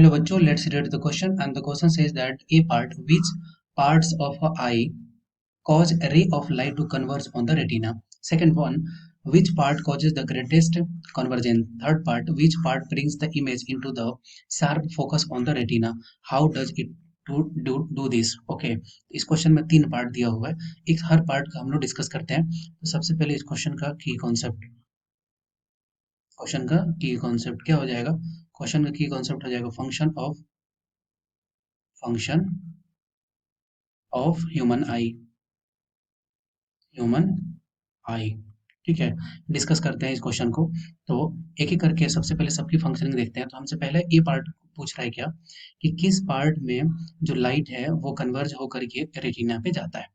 Hello बच्चों, let's read the question and the question says that a part which parts of a eye cause a ray of light to converge on the retina. Second one, which part causes the greatest convergence? Third part, which part brings the image into the sharp focus on the retina? How does it do this? Okay, इस question में तीन part दिया हुआ है, एक हर part का हम लोग डिस्कस करते हैं। तो सबसे पहले इस क्वेश्चन का की कॉन्सेप्ट क्या हो जाएगा? क्वेश्चन का की कॉन्सेप्ट हो जाएगा फंक्शन ऑफ ह्यूमन आई। ठीक है, डिस्कस करते हैं इस क्वेश्चन को। तो एक एक करके सबसे पहले सबकी फंक्शनिंग देखते हैं। तो हमसे पहले ये पार्ट पूछ रहा है क्या कि किस पार्ट में जो लाइट है वो कन्वर्ज होकर के रेटिना पे जाता है।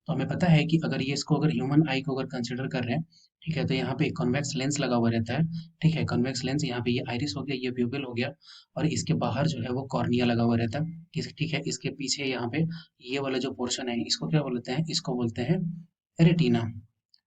तो हमें पता है कि अगर ये इसको अगर ह्यूमन आई को अगर कंसिडर कर रहे हैं, ठीक है, तो यहाँ पे एक कॉन्वेक्स लेंस लगा हुआ रहता है। ठीक है, कॉन्वेक्स लेंस, यहाँ पे ये आइरिस हो गया, ये प्यूपिल हो गया, और इसके बाहर जो है वो कॉर्निया लगा हुआ रहता है। ठीक है, इसके पीछे यहाँ पे ये वाला जो पोर्शन है इसको क्या बोलते हैं? इसको बोलते हैं रेटिना।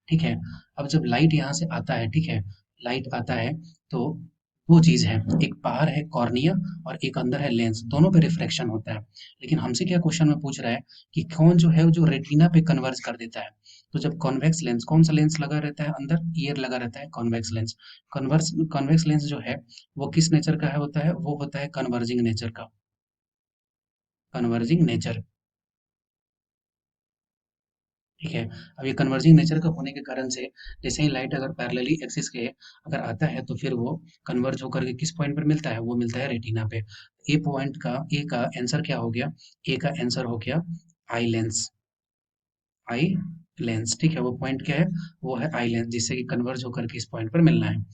ठीक है, अब जब लाइट यहाँ से आता है, ठीक है, लाइट आता है तो दो चीज है, एक बाहर है कॉर्निया और एक अंदर है लेंस, दोनों पे रिफ्लेक्शन होता है। लेकिन हमसे क्या क्वेश्चन में पूछ रहा है कि कौन जो है जो रेटिना पे कन्वर्ज कर देता है। तो जब कॉन्वेक्स लेंस, कौन सा लेंस लगा रहता है अंदर? ईयर लगा रहता है कॉन्वेक्स लेंस। कॉन्वेक्स लेंस जो है वो किस नेचर का है होता है? वो होता है कन्वर्जिंग नेचर का, कन्वर्जिंग नेचर। ठीक है, अब ये कन्वर्जिंग नेचर का होने के कारण से जैसे ही लाइट अगर पैरेलली एक्सिस के अगर आता है तो फिर वो कन्वर्ज होकर के किस पॉइंट पर मिलता है? वो मिलता है रेटिना पे। ए पॉइंट का, ए का आंसर क्या हो गया? ए का आंसर हो गया आई लेंस। आई लेंस, ठीक है, वो पॉइंट क्या है? वो है आई लेंस, जिससे कि कन्वर्ज होकर के इस पॉइंट पर मिलना है।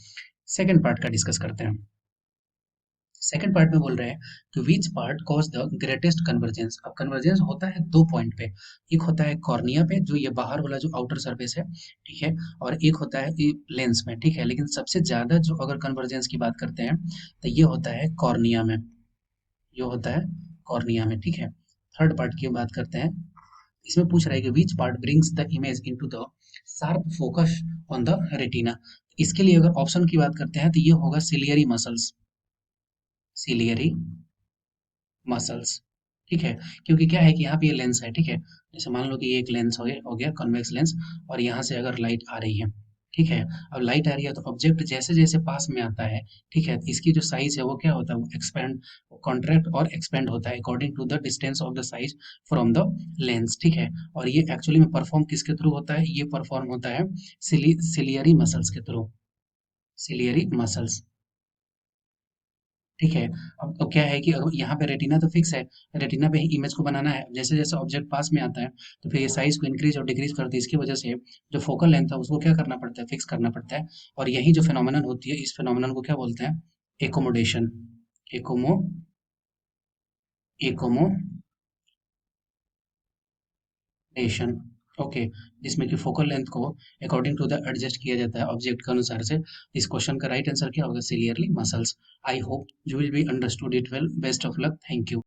सेकेंड पार्ट का डिस्कस करते हैं। सेकंड पार्ट में बोल रहे हैं कि which part cause the greatest convergence. अब कन्वर्जेंस होता है दो पॉइंट पे, एक होता है कॉर्निया पे, जो ये बाहर वाला जो आउटर सरफेस है, ठीक है, और एक होता है लेंस में। ठीक है, लेकिन सबसे ज्यादा जो अगर कन्वर्जेंस की बात करते हैं तो ये होता है कॉर्निया में, ये होता है कॉर्निया में। ठीक है, थर्ड पार्ट की बात करते हैं। इसमें पूछ रहा है कि which part brings the image into the sharp focus on the retina. इसके लिए अगर ऑप्शन की बात करते हैं तो ये होगा सिलियरी मसल्स, सिलियरी मसल्स। ठीक है, क्योंकि क्या है कि यहाँ पे ये लेंस है, ठीक है, जैसे मान लो कि ये एक लेंस हो गया कॉन्वेक्स लेंस, और यहाँ से अगर लाइट आ रही है, ठीक है, अब लाइट आ रही है तो ऑब्जेक्ट जैसे जैसे पास में आता है, ठीक है, इसकी जो साइज है वो क्या होता है? वो एक्सपेंड, कॉन्ट्रैक्ट और एक्सपेंड होता है according to the distance of the size from the lens. ठीक है, और ये एक्चुअली में परफॉर्म किसके थ्रू होता है? ये परफॉर्म होता है सिलियरी मसल्स के थ्रू, सिलियरी मसल्स। ठीक है, अब क्या है कि अब यहाँ पे रेटिना तो फिक्स है, रेटिना पे ही इमेज को बनाना है। जैसे जैसे ऑब्जेक्ट पास में आता है तो फिर ये साइज को इंक्रीज और डिक्रीज करती है, इसकी वजह से जो फोकल लेंथ है उसको क्या करना पड़ता है? फिक्स करना पड़ता है। और यही जो फिनोमिनन होती है, इस फिनोमिनन को क्या बोलते हैं? Accommodation, एकोमो accommodation. ओके, जिसमें कि फोकल लेंथ को अकॉर्डिंग टू द एडजस्ट किया जाता है ऑब्जेक्ट के अनुसार से। इस क्वेश्चन का राइट आंसर क्या होगा? Ciliary muscles. I hope you will be understood it well. Best of luck, thank you.